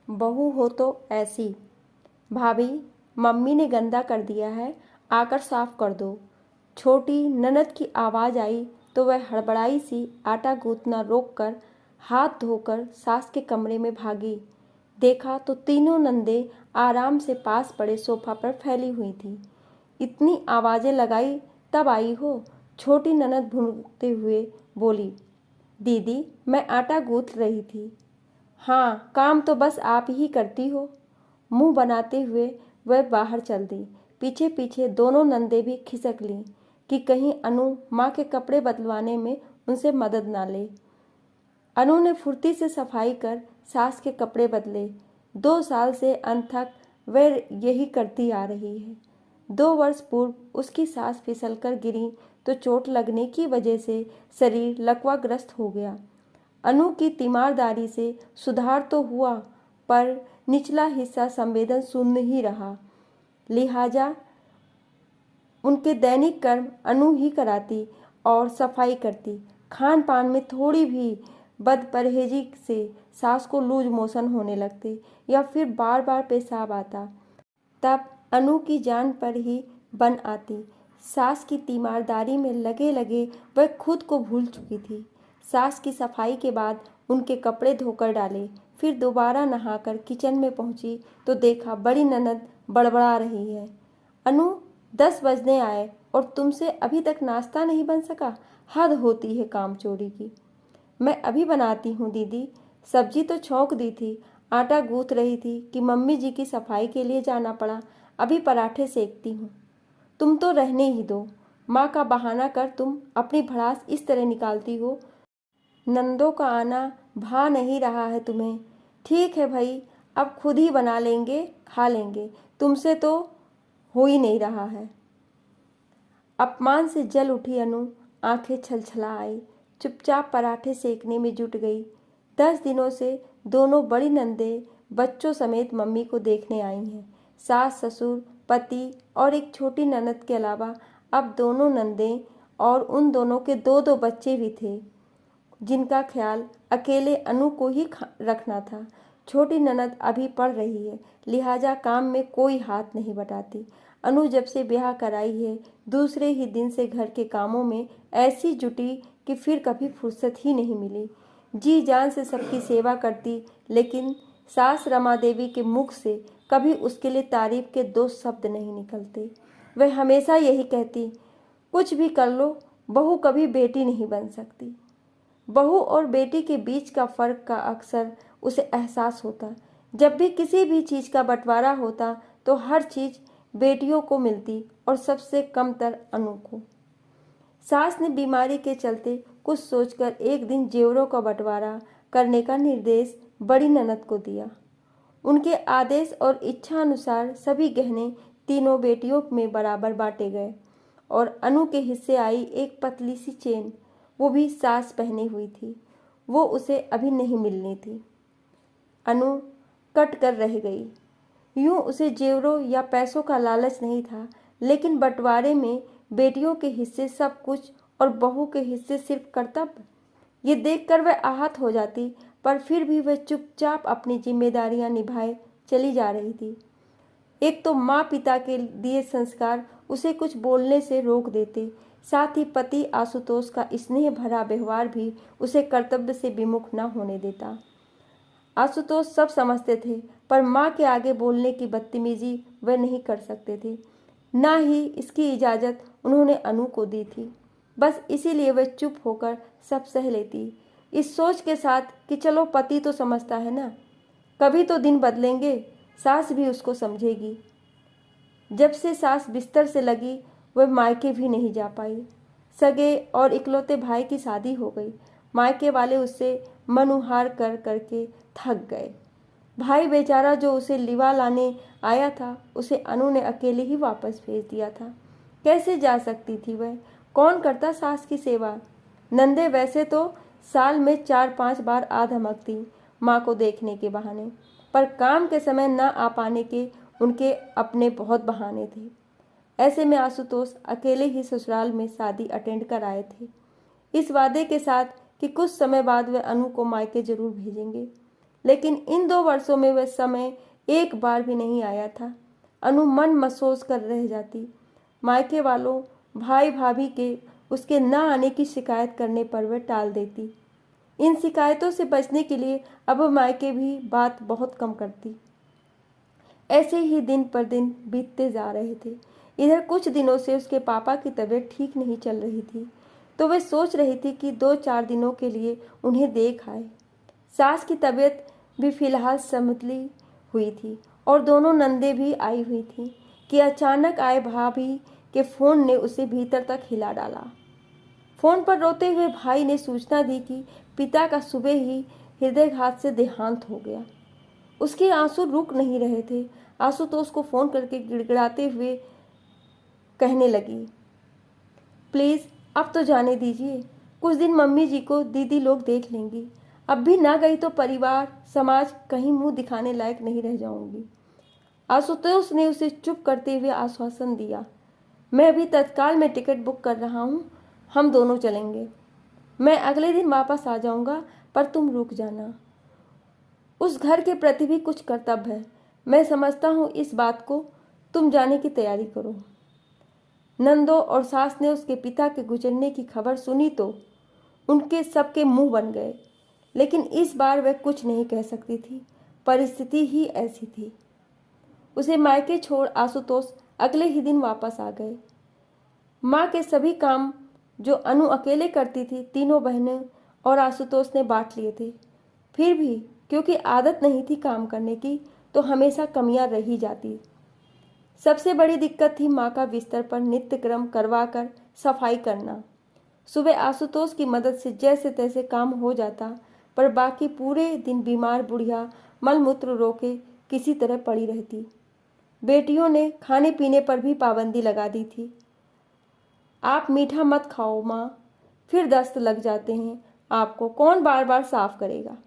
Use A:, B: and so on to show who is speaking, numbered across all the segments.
A: बहू हो तो ऐसी। भाभी, मम्मी ने गंदा कर दिया है, आकर साफ कर दो। छोटी ननद की आवाज़ आई तो वह हड़बड़ाई सी आटा गूंथना रोककर हाथ धोकर सास के कमरे में भागी। देखा तो तीनों नंदे आराम से पास पड़े सोफा पर फैली हुई थी। इतनी आवाज़ें लगाई तब आई हो? छोटी ननद भुनकते हुए बोली। दीदी, मैं आटा गूंथ रही थी। हाँ, काम तो बस आप ही करती हो। मुंह बनाते हुए वह बाहर चल दी। पीछे पीछे दोनों नंदे भी खिसक लीं कि कहीं अनु माँ के कपड़े बदलवाने में उनसे मदद ना ले। अनु ने फुर्ती से सफाई कर सास के कपड़े बदले। 2 साल से अनथक वह यही करती आ रही है। 2 वर्ष पूर्व उसकी सास फिसलकर गिरी तो चोट लगने की वजह से शरीर लकवाग्रस्त हो गया। अनु की तीमारदारी से सुधार तो हुआ, पर निचला हिस्सा संवेदन शून्य ही रहा। लिहाजा उनके दैनिक कर्म अनु ही कराती और सफाई करती। खान पान में थोड़ी भी बदपरहेजी से सास को लूज मोशन होने लगते या फिर बार बार पेशाब आता। तब अनु की जान पर ही बन आती। सास की तीमारदारी में लगे लगे वह खुद को भूल चुकी थी। सास की सफाई के बाद उनके कपड़े धोकर डाले, फिर दोबारा नहाकर किचन में पहुंची तो देखा बड़ी ननद बड़बड़ा रही है। अनु, 10 बजने आए और तुमसे अभी तक नाश्ता नहीं बन सका? हद होती है कामचोरी की। मैं अभी बनाती हूँ दीदी। सब्जी तो छौंक दी थी, आटा गूंथ रही थी कि मम्मी जी की सफाई के लिए जाना पड़ा। अभी पराठे सेकती हूँ। तुम तो रहने ही दो। माँ का बहाना कर तुम अपनी भड़ास इस तरह निकालती हो। नंदों का आना भा नहीं रहा है तुम्हें। ठीक है भाई, अब खुद ही बना लेंगे, खा लेंगे। तुमसे तो हो ही नहीं रहा है। अपमान से जल उठी अनु आंखें छलछला आई। चुपचाप पराठे सेकने में जुट गई। 10 दिनों से दोनों बड़ी नंदे बच्चों समेत मम्मी को देखने आई हैं। सास ससुर, पति और एक छोटी ननद के अलावा अब दोनों नंदे और उन दोनों के 2-2 बच्चे भी थे, जिनका ख्याल अकेले अनु को ही रखना था। छोटी ननद अभी पढ़ रही है, लिहाजा काम में कोई हाथ नहीं बटाती। अनु जब से ब्याह कराई है, दूसरे ही दिन से घर के कामों में ऐसी जुटी कि फिर कभी फुर्सत ही नहीं मिली। जी जान से सबकी सेवा करती, लेकिन सास रमा देवी के मुख से कभी उसके लिए तारीफ के 2 शब्द नहीं निकलते। वह हमेशा यही कहती, कुछ भी कर लो, बहू कभी बेटी नहीं बन सकती। बहू और बेटी के बीच का फर्क का अक्सर उसे एहसास होता। जब भी किसी भी चीज़ का बंटवारा होता तो हर चीज़ बेटियों को मिलती और सबसे कमतर अनु को। सास ने बीमारी के चलते कुछ सोचकर एक दिन जेवरों का बंटवारा करने का निर्देश बड़ी ननद को दिया। उनके आदेश और इच्छा अनुसार सभी गहने तीनों बेटियों में बराबर बांटे गए और अनु के हिस्से आई एक पतली सी चेन, वो भी सास पहनी हुई थी। वो उसे अभी नहीं मिलनी थी। अनु कट कर रह गई। यूं उसे जेवरों या पैसों का लालच नहीं था, लेकिन बंटवारे में बेटियों के हिस्से सब कुछ और बहू के हिस्से सिर्फ कर्तव्य। ये देखकर वह आहत हो जाती, पर फिर भी वह चुपचाप अपनी जिम्मेदारियां निभाए चली जा रही थी। एक तो माँ पिता के दिए संस्कार उसे कुछ बोलने से रोक देते, साथ ही पति आशुतोष का स्नेह भरा व्यवहार भी उसे कर्तव्य से विमुख न होने देता। आशुतोष सब समझते थे, पर माँ के आगे बोलने की बदतमीजी वह नहीं कर सकते थे। ना ही इसकी इजाज़त उन्होंने अनु को दी थी। बस इसीलिए वह चुप होकर सब सह लेती, इस सोच के साथ कि चलो पति तो समझता है ना, कभी तो दिन बदलेंगे, सास भी उसको समझेगी। जब से सास बिस्तर से लगी वह मायके भी नहीं जा पाई। सगे और इकलौते भाई की शादी हो गई। मायके वाले उससे मनुहार कर करके थक गए। भाई बेचारा जो उसे लिवा लाने आया था, उसे अनु ने अकेले ही वापस भेज दिया था। कैसे जा सकती थी वह? कौन करता सास की सेवा? नंदे वैसे तो साल में 4-5 बार आ धमकती माँ को देखने के बहाने, पर काम के समय न आ पाने के उनके अपने बहुत बहाने थे। ऐसे में आशुतोष अकेले ही ससुराल में शादी अटेंड कर आए थे, इस वादे के साथ कि कुछ समय बाद वे अनु को मायके जरूर भेजेंगे। लेकिन इन 2 वर्षों में वह समय एक बार भी नहीं आया था। अनु मन महसूस कर रह जाती। मायके वालों, भाई भाभी के उसके न आने की शिकायत करने पर वह टाल देती। इन शिकायतों से बचने के लिए अब मायके भी बात बहुत कम करती। ऐसे ही दिन पर दिन बीतते जा रहे थे। इधर कुछ दिनों से उसके पापा की तबीयत ठीक नहीं चल रही थी, तो वे सोच रही थी कि 2-4 दिनों के लिए उन्हें देख आए। सास की तबीयत भी फिलहाल संभली हुई थी और दोनों नंदे भी आई हुई थी कि अचानक आए भाभी के फोन ने उसे भीतर तक हिला डाला। फोन पर रोते हुए भाई ने सूचना दी कि पिता का सुबह ही हृदयघात से देहांत हो गया। उसके आंसू रुक नहीं रहे थे। आशुतोष को फोन करके गिड़गिड़ाते हुए कहने लगी, प्लीज़ अब तो जाने दीजिए, कुछ दिन मम्मी जी को दीदी लोग देख लेंगी। अब भी ना गई तो परिवार समाज कहीं मुंह दिखाने लायक नहीं रह जाऊंगी। आशुतोष ने उसे चुप करते हुए आश्वासन दिया, मैं अभी तत्काल में टिकट बुक कर रहा हूँ, हम दोनों चलेंगे। मैं अगले दिन वापस आ जाऊंगा, पर तुम रुक जाना। उस घर के प्रति भी कुछ कर्तव्य है। मैं समझता हूँ इस बात को, तुम जाने की तैयारी करो। नंदो और सास ने उसके पिता के गुजरने की खबर सुनी तो उनके सबके मुंह बन गए, लेकिन इस बार वह कुछ नहीं कह सकती थी। परिस्थिति ही ऐसी थी। उसे मायके छोड़ आशुतोष अगले ही दिन वापस आ गए। माँ के सभी काम जो अनु अकेले करती थी, तीनों बहनें और आशुतोष ने बांट लिए थे। फिर भी क्योंकि आदत नहीं थी काम करने की, तो हमेशा कमियां रही जाती। सबसे बड़ी दिक्कत थी माँ का बिस्तर पर नित्य क्रम करवा कर सफाई करना। सुबह आशुतोष की मदद से जैसे तैसे काम हो जाता, पर बाकी पूरे दिन बीमार बुढ़िया मलमूत्र रोके किसी तरह पड़ी रहती। बेटियों ने खाने पीने पर भी पाबंदी लगा दी थी। आप मीठा मत खाओ माँ, फिर दस्त लग जाते हैं, आपको कौन बार बार साफ करेगा।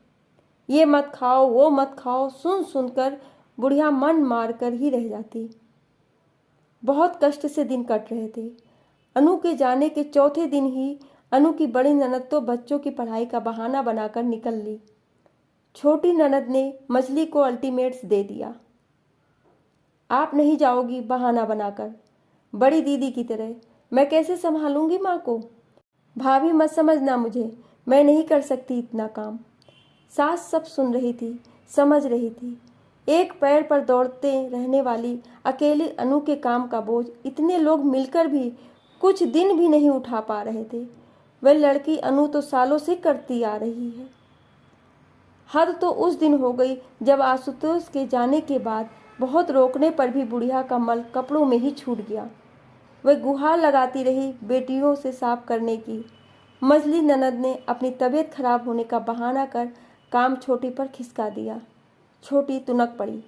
A: ये मत खाओ, वो मत खाओ, सुन सुनकर बुढ़िया मन मार कर ही रह जाती। बहुत कष्ट से दिन कट रहे थे। अनु के जाने के चौथे दिन ही अनु की बड़ी ननद तो बच्चों की पढ़ाई का बहाना बनाकर निकल ली। छोटी ननद ने मछली को अल्टीमेट्स दे दिया, आप नहीं जाओगी बहाना बनाकर, बड़ी दीदी की तरह। मैं कैसे संभालूंगी माँ को। भाभी मत समझना मुझे, मैं नहीं कर सकती इतना काम। सास सब सुन रही थी, समझ रही थी। एक पैर पर दौड़ते रहने वाली अकेली अनु के काम का बोझ इतने लोग मिलकर भी कुछ दिन भी नहीं उठा पा रहे थे। वह लड़की अनु तो सालों से करती आ रही है। हद तो उस दिन हो गई जब आशुतोष के जाने के बाद बहुत रोकने पर भी बुढ़िया का मल कपड़ों में ही छूट गया। वह गुहार लगाती रही बेटियों से साफ करने की। मझली ननद ने अपनी तबीयत खराब होने का बहाना कर काम छोटी पर खिसका दिया। छोटी तुनक पड़ी,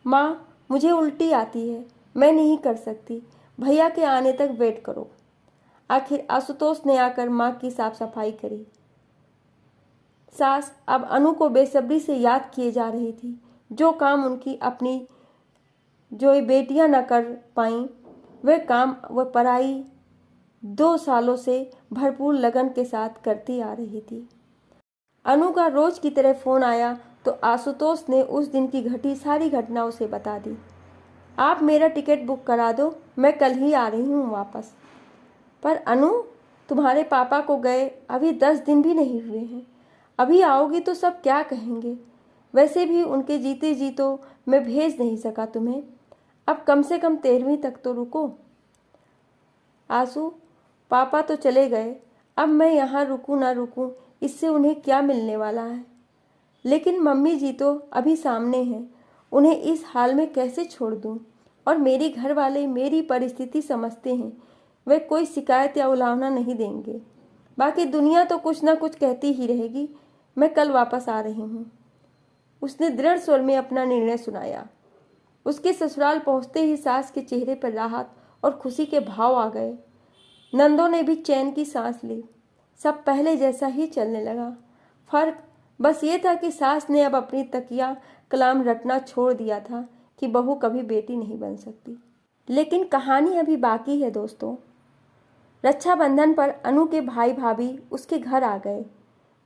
A: माँ मुझे उल्टी आती है, मैं नहीं कर सकती, भैया के आने तक वेट करो। आखिर आशुतोष ने आकर माँ की साफ सफाई करी। सास अब अनु को बेसब्री से याद किए जा रही थी। जो काम उनकी अपनी जो ये बेटियां न कर पाईं, वह काम वह पराई 2 सालों से भरपूर लगन के साथ करती आ रही थी। अनु का रोज की तरह फोन आया तो आशुतोष ने उस दिन की घटी सारी घटना उसे बता दी। आप मेरा टिकट बुक करा दो, मैं कल ही आ रही हूँ वापस। पर अनु, तुम्हारे पापा को गए अभी 10 दिन भी नहीं हुए हैं, अभी आओगी तो सब क्या कहेंगे। वैसे भी उनके जीते जी तो मैं भेज नहीं सका तुम्हें, अब कम से कम 13वीं तक तो रुको। आशु, पापा तो चले गए, अब मैं यहाँ रुकूं ना रुकूं, इससे उन्हें क्या मिलने वाला है। लेकिन मम्मी जी तो अभी सामने हैं, उन्हें इस हाल में कैसे छोड़ दूं। और मेरे घर वाले मेरी परिस्थिति समझते हैं, वे कोई शिकायत या उलाहना नहीं देंगे। बाकी दुनिया तो कुछ ना कुछ कहती ही रहेगी। मैं कल वापस आ रही हूँ। उसने दृढ़ स्वर में अपना निर्णय सुनाया। उसके ससुराल पहुँचते ही सास के चेहरे पर राहत और खुशी के भाव आ गए। नंदों ने भी चैन की सांस ली। सब पहले जैसा ही चलने लगा। फर्क बस ये था कि सास ने अब अपनी तकिया कलाम रटना छोड़ दिया था कि बहू कभी बेटी नहीं बन सकती। लेकिन कहानी अभी बाकी है दोस्तों। रक्षाबंधन पर अनु के भाई भाभी उसके घर आ गए।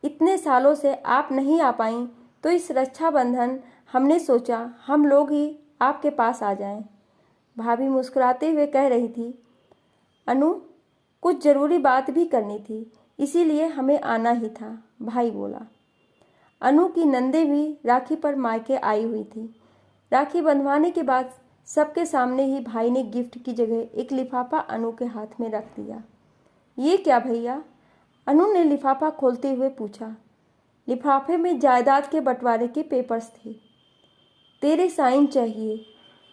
A: इतने सालों से आप नहीं आ पाईं तो इस रक्षाबंधन हमने सोचा हम लोग ही आपके पास आ जाएं। भाभी मुस्कुराते हुए कह रही थी, अनु कुछ ज़रूरी बात भी करनी थी, इसीलिए हमें आना ही था, भाई बोला। अनु की नंदे भी राखी पर मायके आई हुई थी। राखी बंधवाने के बाद सबके सामने ही भाई ने गिफ्ट की जगह एक लिफाफा अनु के हाथ में रख दिया। ये क्या भैया? अनु ने लिफाफा खोलते हुए पूछा। लिफाफे में जायदाद के बंटवारे के पेपर्स थे। तेरे साइन चाहिए,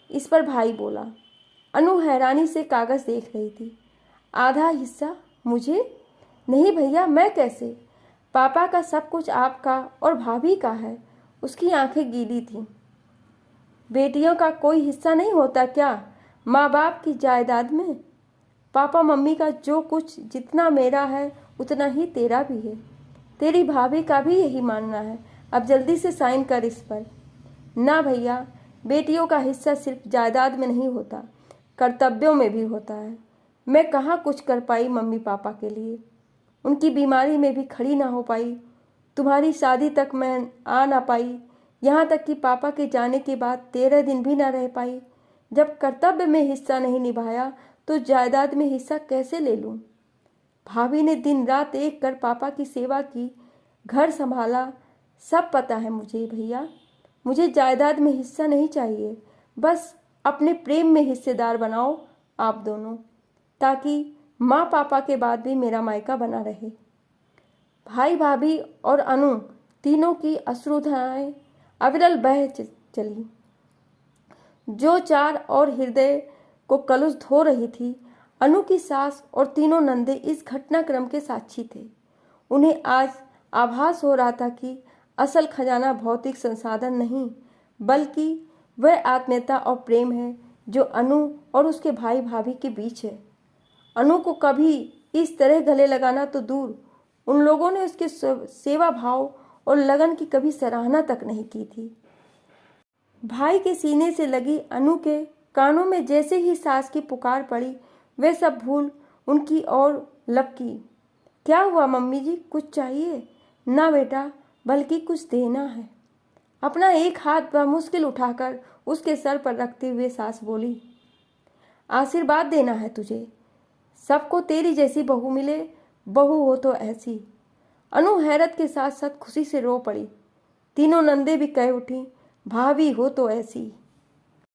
A: इस पर भाई बोला। अनु हैरानी से कागज़ देख रही थी। आधा हिस्सा मुझे? नहीं भैया, मैं कैसे? पापा का सब कुछ आपका और भाभी का है। उसकी आंखें गीली थीं। बेटियों का कोई हिस्सा नहीं होता क्या माँ बाप की जायदाद में? पापा मम्मी का जो कुछ जितना मेरा है उतना ही तेरा भी है। तेरी भाभी का भी यही मानना है। अब जल्दी से साइन कर इस पर। ना भैया, बेटियों का हिस्सा सिर्फ जायदाद में नहीं होता, कर्तव्यों में भी होता है। मैं कहाँ कुछ कर पाई मम्मी पापा के लिए, उनकी बीमारी में भी खड़ी ना हो पाई। तुम्हारी शादी तक मैं आ ना पाई, यहाँ तक कि पापा के जाने के बाद 13 दिन भी ना रह पाई। जब कर्तव्य में हिस्सा नहीं निभाया तो जायदाद में हिस्सा कैसे ले लूँ? भाभी ने दिन रात एक कर पापा की सेवा की, घर संभाला, सब पता है मुझे भैया। मुझे जायदाद में हिस्सा नहीं चाहिए, बस अपने प्रेम में हिस्सेदार बनाओ आप दोनों, ताकि माँ पापा के बाद भी मेरा मायका बना रहे। भाई भाभी और अनु तीनों की अश्रुधाराएं अविरल बह चली। जो चार और हृदय को कलुष धो रही थी, अनु की सास और तीनों नंदे इस घटनाक्रम के साक्षी थे। उन्हें आज आभास हो रहा था कि असल खजाना भौतिक संसाधन नहीं, बल्कि वह आत्मीयता और प्रेम है जो अनु और उसके भाई भाभी के बीच है। अनु को कभी इस तरह गले लगाना तो दूर, उन लोगों ने उसके सेवा भाव और लगन की कभी सराहना तक नहीं की थी। भाई के सीने से लगी अनु के कानों में जैसे ही सास की पुकार पड़ी, वे सब भूल उनकी ओर लपकी। क्या हुआ मम्मी जी, कुछ चाहिए? ना बेटा, बल्कि कुछ देना है। अपना एक हाथ बमुश्किल उठाकर उसके सर पर रखते हुए सास बोली, आशीर्वाद देना है तुझे। सबको तेरी जैसी बहू मिले, बहू हो तो ऐसी। अनु हैरत के साथ साथ खुशी से रो पड़ी। तीनों नंदे भी कह उठी, भाभी हो तो ऐसी।